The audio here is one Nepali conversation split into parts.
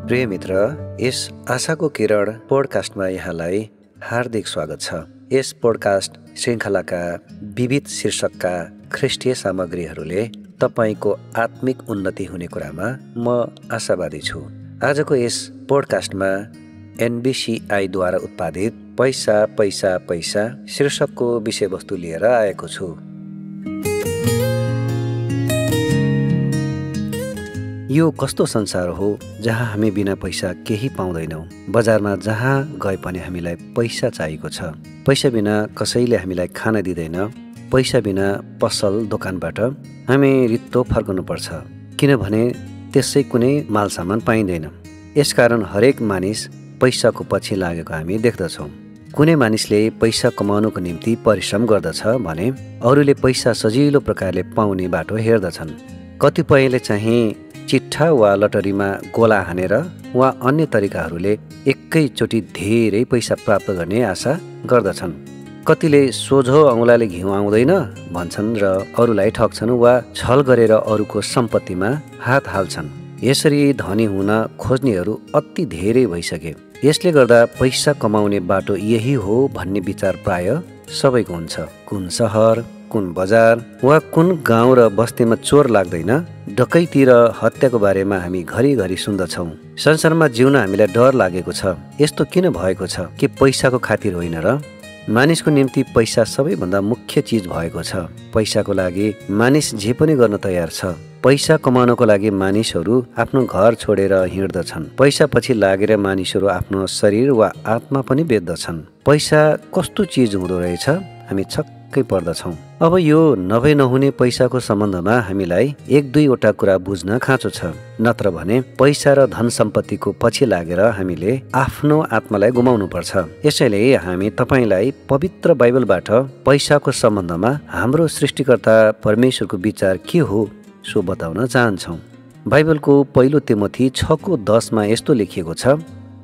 प्रिय मित्र, यस आशाको किरण पोडकास्टमा यहाँलाई हार्दिक स्वागत छ। यस पोडकास्ट श्रृङ्खलाका विविध शीर्षकका ख्रिस्टीय सामग्रीहरूले तपाईँको आत्मिक उन्नति हुने कुरामा म आशावादी छु। आजको यस पोडकास्टमा NBCI-द्वारा उत्पादित पैसा पैसा पैसा शीर्षकको विषयवस्तु लिएर आएको छु। यो कस्तो संसार हो जहाँ हामी बिना पैसा केही पाउँदैनौँ। बजारमा जहाँ गए पनि हामीलाई पैसा चाहिएको छ। पैसा बिना कसैले हामीलाई खान दिँदैन। पैसा बिना पसल दोकानबाट हामी रित्तो फर्कनुपर्छ, किनभने त्यसै कुनै मालसामान पाइँदैन। यसकारण हरेक मानिस पैसाको पछि लागेको हामी देख्दछौँ। कुनै मानिसले पैसा कमाउनुको निम्ति परिश्रम गर्दछ भने अरूले पैसा सजिलो प्रकारले पाउने बाटो हेर्दछन्। कतिपयले चाहिँ चिट्ठा वा लटरीमा गोला हानेर वा अन्य तरिकाहरूले एकैचोटि धेरै पैसा प्राप्त गर्ने आशा गर्दछन्। कतिले सोझो औँलाले घिउ आउँदैन भन्छन् र अरूलाई ठग्छन् वा छल गरेर अरूको सम्पत्तिमा हात हाल्छन्। यसरी धनी हुन खोज्नेहरू अति धेरै भइसके। यसले गर्दा पैसा कमाउने बाटो यही हो भन्ने विचार प्राय सबैको हुन्छ। कुन सहर, कुन बजार वा कुन गाउँ र बस्तीमा चोर लाग्दैन, डकैती र हत्याको बारेमा हामी घरिघरि सुन्दछौँ। संसारमा जिउन हामीलाई डर लागेको छ। यस्तो किन भएको छ कि पैसाको खातिर होइन र? मानिसको निम्ति पैसा सबैभन्दा मुख्य चिज भएको छ। पैसाको लागि मानिस जे पनि गर्न तयार छ। पैसा कमाउनको लागि मानिसहरू आफ्नो घर छोडेर हिँड्दछन्। पैसा पछि लागेर मानिसहरू आफ्नो शरीर वा आत्मा पनि बेच्दछन्। पैसा कस्तो चिज हुँदो रहेछ हामी छक्कै पर्दछौँ। अब यो नभए नहुने पैसाको सम्बन्धमा हामीलाई एक दुईवटा कुरा बुझ्न खाँचो छ। नत्र भने पैसा र धन सम्पत्तिको पछि लागेर हामीले आफ्नो आत्मालाई गुमाउनु पर्छ। यसैले हामी तपाईँलाई पवित्र बाइबलबाट पैसाको सम्बन्धमा हाम्रो सृष्टिकर्ता परमेश्वरको विचार के हो सो बताउन चाहन्छौँ। बाइबलको पहिलो तिमोथी 6:10 यस्तो लेखिएको छ,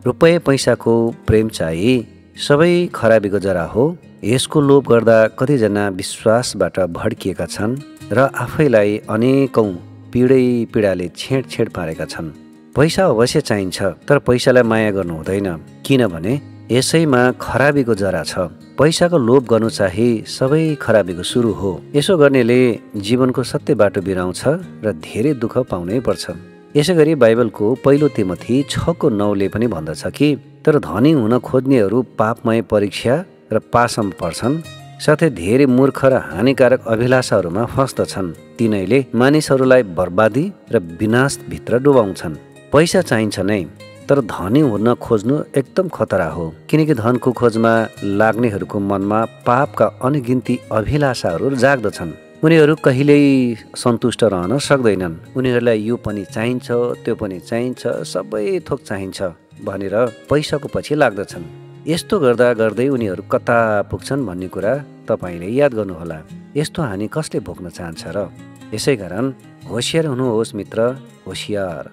रुपैयाँ पैसाको प्रेम चाहिँ सबै खराबीको जरा हो। यसको लोभ गर्दा कतिजना विश्वासबाट भड्किएका छन् र आफैलाई अनेकौं पीडाले छेड पारेका छन्। पैसा अवश्य चाहिन्छ, तर पैसालाई माया गर्नु हुँदैन, किनभने यसैमा खराबीको जरा छ। पैसाको लोभ गर्नु चाहिँ सबै खराबीको सुरु हो। यसो गर्नेले जीवनको सत्य बाटो बिराउँछ र धेरै दुःख पाउनै पर्छ। यसै गरी बाइबलको पहिलो तिमोथी 6:9 पनि भन्दछ कि तर धनी हुन खोज्नेहरू पापमय परीक्षा र पासमा पर्छन्, साथै धेरै मूर्ख र हानिकारक अभिलाषाहरूमा फस्दछन्। तिनैले मानिसहरूलाई बर्बादी र विनाशभित्र डुबाउँछन्। पैसा चाहिन्छ नै, तर धनी हुन खोज्नु एकदम खतरा हो, किनकि धनको खोजमा लाग्नेहरूको मनमा पापका अनगिन्ती अभिलाषाहरू जाग्दछन्। उनीहरू कहिल्यै सन्तुष्ट रहन सक्दैनन्। उनीहरूलाई यो पनि चाहिन्छ, त्यो पनि चाहिन्छ, सबै थोक चाहिन्छ भनेर पैसाको पछि लाग्दछन्। यस्तो गर्दा गर्दै उनीहरू कता पुग्छन् भन्ने कुरा तपाईँले याद गर्नुहोला। यस्तो हानि कसले भोग्न चाहन्छ र? यसै कारण होसियार हुनुहोस् मित्र, होसियार।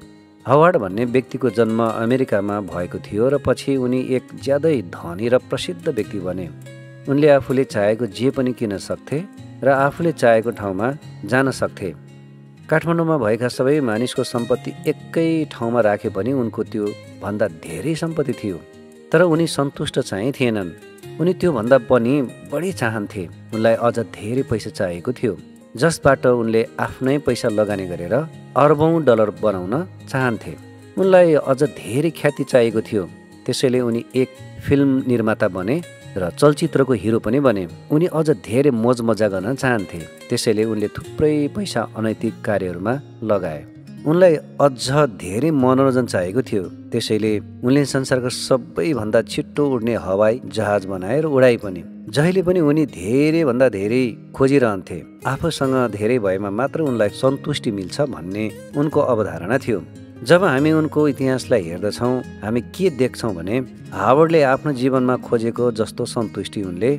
हवार्ड भन्ने व्यक्तिको जन्म अमेरिकामा भएको थियो र पछि उनी एक ज्यादै धनी र प्रसिद्ध व्यक्ति बने। उनले आफूले चाहेको जे पनि किन्न सक्थे र आफूले चाहेको ठाउँमा जान सक्थे। काठमाडौँमा भएका सबै मानिसको सम्पत्ति एकै ठाउँमा राखे पनि उनको त्यो भन्दा धेरै सम्पत्ति थियो, तर उनी सन्तुष्ट चाहिँ थिएनन्। उनी त्योभन्दा पनि बढी चाहन्थे। उनलाई अझ धेरै पैसा चाहिएको थियो, जसबाट उनले आफ्नै पैसा लगानी गरेर अरबौं डलर बनाउन चाहन्थे। उनलाई अझ धेरै ख्याति चाहिएको थियो, त्यसैले उनी एक फिल्म निर्माता बने र चलचित्रको हिरो पनि बने। उनी अझ धेरै मोजमजा गर्न चाहन्थे, त्यसैले उनले थुप्रै पैसा अनैतिक कार्यहरूमा लगाए। उनलाई अझ धेरै मनोरञ्जन चाहिएको थियो, त्यसैले उनले संसारको सबैभन्दा छिट्टो उड्ने हवाई जहाज बनाए र उडाए पनि। जहिले पनि उनी धेरैभन्दा धेरै खोजिरहन्थे। आफूसँग धेरै भएमा मात्र उनलाई सन्तुष्टि मिल्छ भन्ने उनको अवधारणा थियो। जब हामी उनको इतिहासलाई हेर्दछौँ, हामी के देख्छौँ भने हावर्डले आफ्नो जीवनमा खोजेको जस्तो सन्तुष्टि उनले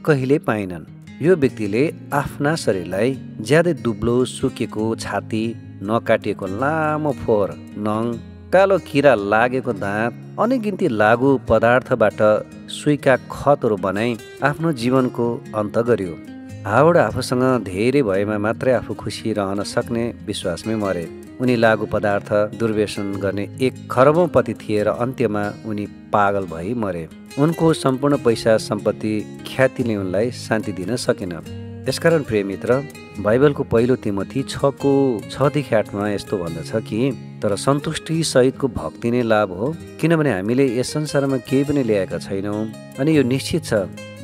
कहिल्यै पाएनन्। यो व्यक्तिले आफ्ना शरीरलाई ज्यादै दुब्लो, सुकेको छाती, नकाटिएको लामो फोहोर, नङ, कालो किरा लागेको दाँत, अनगिन्ती लागु पदार्थबाट सुइका खतहरू बनाई आफ्नो जीवनको अन्त गर्यो। हावर्ड आफूसँग धेरै भएमा मात्रै आफू खुसी रहन सक्ने विश्वासमै मरे। उनी लागु पदार्थ दुर्व्यसन गर्ने 1 खरबौँपति थिए र अन्त्यमा उनी पागल भई मरे। उनको सम्पूर्ण पैसा सम्पत्ति ख्यातिले उनलाई शान्ति दिन सकेन। यसकारण प्रिय मित्र, बाइबलको पहिलो तिमोथी 6:6-8 यस्तो भन्दछ कि तर सन्तुष्टि सहितको भक्ति नै लाभ हो, किनभने हामीले यस संसारमा केही पनि ल्याएका छैनौँ अनि यो निश्चित छ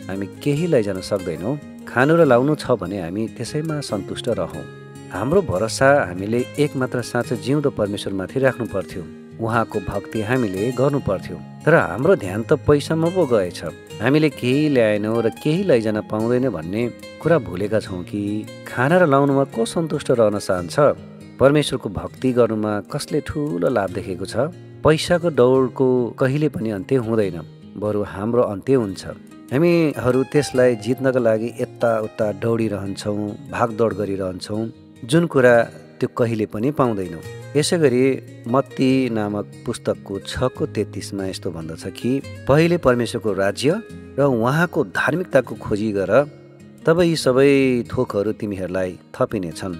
हामी केही लैजान सक्दैनौँ। खानु र लाउनु छ भने हामी त्यसैमा सन्तुष्ट रहौँ। हाम्रो भरोसा हामीले एकमात्र साँचो जिउँदो परमेश्वरमाथि राख्नु पर्थ्यो। उहाँको भक्ति हामीले गर्नु पर्थ्यो। तर हाम्रो ध्यान त पैसामा पो गएछ। हामीले केही ल्याएनौँ र केही लैजान पाउँदैन भन्ने कुरा भुलेका छौँ कि खाना र लाउनुमा को सन्तुष्ट रहन चाहन्छ? परमेश्वरको भक्ति गर्नुमा कसले ठुलो लाभ देखेको छ? पैसाको दौडको कहिले पनि अन्त्य हुँदैन, बरु हाम्रो अन्त्य हुन्छ। हामीहरू त्यसलाई जित्नका लागि यताउता दौडिरहन्छौँ, भागदौड गरिरहन्छौँ, जुन कुरा त्यो कहिले पनि पाउँदैनौँ। यसै गरी मत्ती नामक पुस्तकको 6:33 यस्तो भन्दछ कि पहिले परमेश्वरको राज्य र उहाँको धार्मिकताको खोजी गर, तब यी सबै थोकहरू तिमीहरूलाई थपिनेछन्।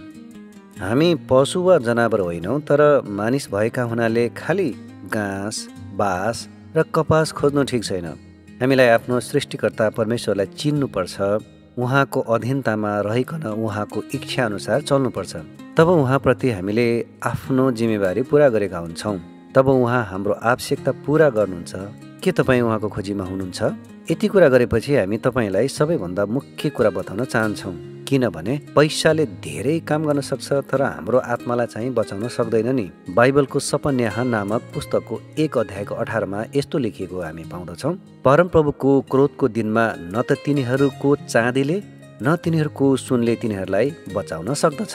हामी पशु वा जनावर होइनौँ, तर मानिस भएका हुनाले खालि घाँस, बाँस र कपास खोज्नु ठिक छैन। हामीलाई आफ्नो सृष्टिकर्ता परमेश्वरलाई चिन्नुपर्छ, उहाँको अधीनतामा रहिकन उहाँको इच्छा अनुसार चल्नुपर्छ। तब उहाँप्रति हामीले आफ्नो जिम्मेवारी पुरा गरेका हुन्छौँ। तब उहाँ हाम्रो आवश्यकता पुरा गर्नुहुन्छ। के तपाईँ उहाँको खोजीमा हुनुहुन्छ? यति कुरा गरेपछि हामी तपाईँलाई सबैभन्दा मुख्य कुरा बताउन चाहन्छौँ, किनभने पैसाले धेरै काम गर्न सक्छ तर हाम्रो आत्मालाई चाहिँ बचाउन सक्दैन नि। बाइबलको सपन्याह नामक पुस्तकको 1:18 यस्तो लेखिएको हामी पाउँदछौँ, परमप्रभुको क्रोधको दिनमा न त तिनीहरूको चाँदीले न तिनीहरूको सुनले तिनीहरूलाई बचाउन सक्दछ।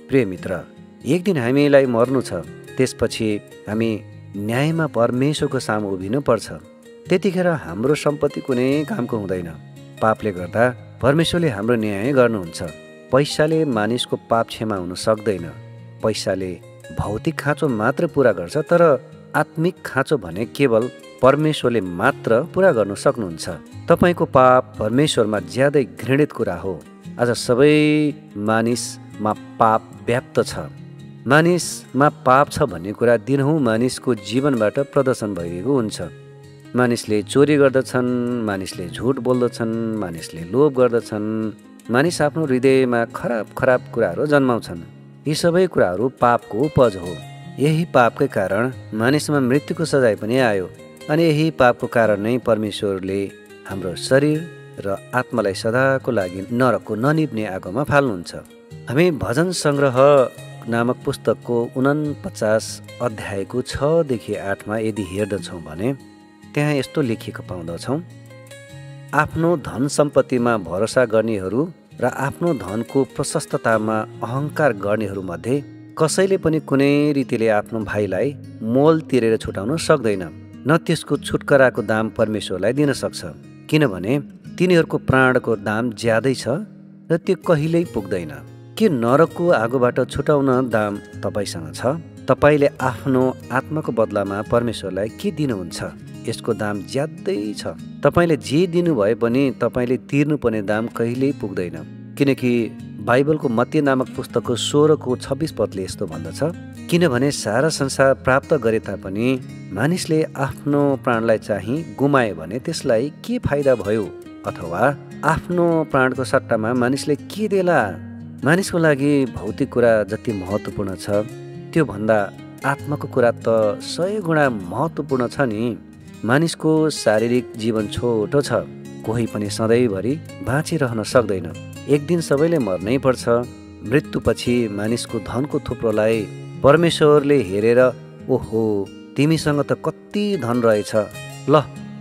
प्रिय मित्र, एक दिन हामीलाई मर्नु छ, त्यसपछि हामी न्यायमा परमेश्वरको सामु उभिनु पर्छ। त्यतिखेर हाम्रो सम्पत्ति कुनै कामको हुँदैन। पापले गर्दा परमेश्वरले हाम्रो न्याय गर्नुहुन्छ। पैसाले मानिसको पाप क्षमा हुन सक्दैन। पैसाले भौतिक खाँचो मात्र पुरा गर्छ, तर आत्मिक खाँचो भने केवल परमेश्वरले मात्र पुरा गर्न सक्नुहुन्छ। तपाईँको पाप परमेश्वरमा ज्यादै घृणित कुरा हो। आज सबै मानिसमा पाप व्याप्त छ। मानिसमा पाप छ भन्ने कुरा दिनहुँ मानिसको जीवनबाट प्रदर्शन भइरहेको हुन्छ। मानिसले चोरी गर्दछन्, मानिसले झुट बोल्दछन्, मानिसले लोभ गर्दछन्, मानिस आफ्नो हृदयमा खराब खराब कुराहरू जन्माउँछन्। यी सबै कुराहरू पापको उपज हो। यही पापकै कारण मानिसमा मृत्युको सजाय पनि आयो अनि यही पापको कारण नै परमेश्वरले हाम्रो शरीर र आत्मालाई सदाको लागि नरकको ननिभ्ने आगोमा फाल्नुहुन्छ। हामी भजन सङ्ग्रह नामक पुस्तकको 49 6-8 यदि हेर्दछौँ भने त्यहाँ यस्तो लेखिएको पाउँदछौँ, आफ्नो धन सम्पत्तिमा भरोसा गर्नेहरू र आफ्नो धनको प्रशस्ततामा अहङ्कार गर्नेहरूमध्ये कसैले पनि कुनै रीतिले आफ्नो भाइलाई मोल तिरेर छुटाउन सक्दैन, न त्यसको छुटकाराको दाम परमेश्वरलाई दिन सक्छ, किनभने तिनीहरूको प्राणको दाम ज्यादै छ र त्यो कहिल्यै पुग्दैन। के नरकको आगोबाट छुटाउन दाम तपाईँसँग छ? तपाईँले आफ्नो आत्माको बदलामा परमेश्वरलाई के दिनुहुन्छ? यसको दाम ज्यादै छ। तपाईँले जे दिनुभए पनि तपाईँले तिर्नुपर्ने दाम कहिल्यै पुग्दैन, किनकि बाइबलको मत्ती नामक पुस्तकको 16:26 यस्तो भन्दछ, किनभने सारा संसार प्राप्त गरे तापनि मानिसले आफ्नो प्राणलाई चाहिँ गुमाए भने त्यसलाई के फाइदा भयो? अथवा आफ्नो प्राणको सट्टामा मानिसले के देला? मानिसको लागि भौतिक कुरा जति महत्त्वपूर्ण छ त्यो भन्दा आत्माको कुरा त 100 गुणा महत्त्वपूर्ण छ नि। मानिसको शारीरिक जीवन छोटो छ। कोही पनि सधैँभरि बाँचिरहन सक्दैन। एक दिन सबैले मर्नै पर्छ। मृत्युपछि मानिसको धनको थुप्रोलाई परमेश्वरले हेरेर, ओहो तिमीसँग त कति धन रहेछ, ल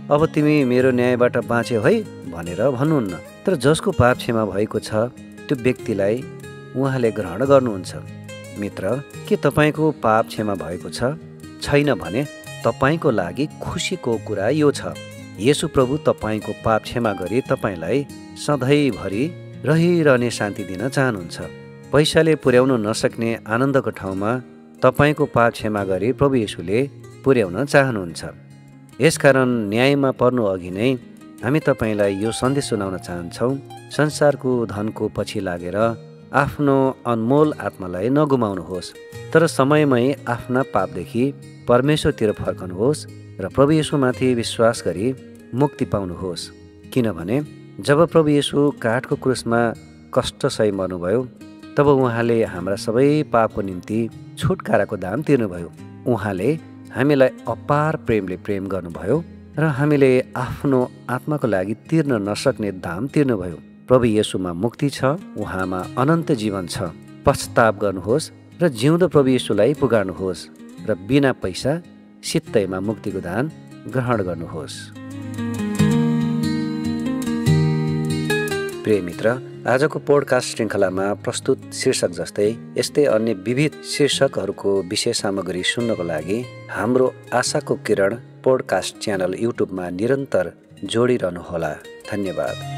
अब तिमी मेरो न्यायबाट बाँच्यौ है भनेर भन्नुहुन्न। तर जसको पाप क्षमा भएको छ त्यो व्यक्तिलाई उहाँले ग्रहण गर्नुहुन्छ। मित्र, के तपाईँको पाप क्षमा भएको छ? छैन भने तपाईँको लागि खुसीको कुरा यो छ, येशू प्रभु तपाईँको पाप क्षमा गरी तपाईँलाई सधैँभरि रहिरहने शान्ति दिन चाहनुहुन्छ। पैसाले पुर्याउन नसक्ने आनन्दको ठाउँमा तपाईँको पाप क्षमा गरी प्रभु येशूले पुर्याउन चाहनुहुन्छ। यसकारण न्यायमा पर्नु अघि नै हामी तपाईँलाई यो सन्देश सुनाउन चाहन्छौँ। संसारको धनको पछि लागेर आफ्नो अनमोल आत्मालाई नगुमाउनुहोस्, तर समयमै आफ्ना पापदेखि परमेश्वरतिर फर्कनुहोस् र प्रभु येशूमाथि विश्वास गरी मुक्ति पाउनुहोस्। किनभने जब प्रभु येशू काठको क्रुसमा कष्ट सही मर्नुभयो, तब उहाँले हाम्रा सबै पापको निम्ति छुटकाराको दाम तिर्नुभयो। उहाँले हामीलाई अपार प्रेमले प्रेम गर्नुभयो र हामीले आफ्नो आत्माको लागि तिर्न नसक्ने दाम तिर्नुभयो। प्रभु येशूमा मुक्ति छ, उहाँमा अनन्त जीवन छ। पश्चाताप गर्नुहोस् र जिउँदो प्रभु येशूलाई पुकार्नुहोस् र बिना पैसा सित्तैमा मुक्तिको दान ग्रहण गर्नुहोस्। प्रिय मित्र, आजको पोडकास्ट श्रृङ्खलामा प्रस्तुत शीर्षक जस्तै यस्तै अन्य विविध शीर्षकहरूको विशेष सामग्री सुन्नको लागि हाम्रो आशाको किरण पोडकास्ट च्यानल युट्युबमा निरन्तर जोडिरहनुहोला। धन्यवाद।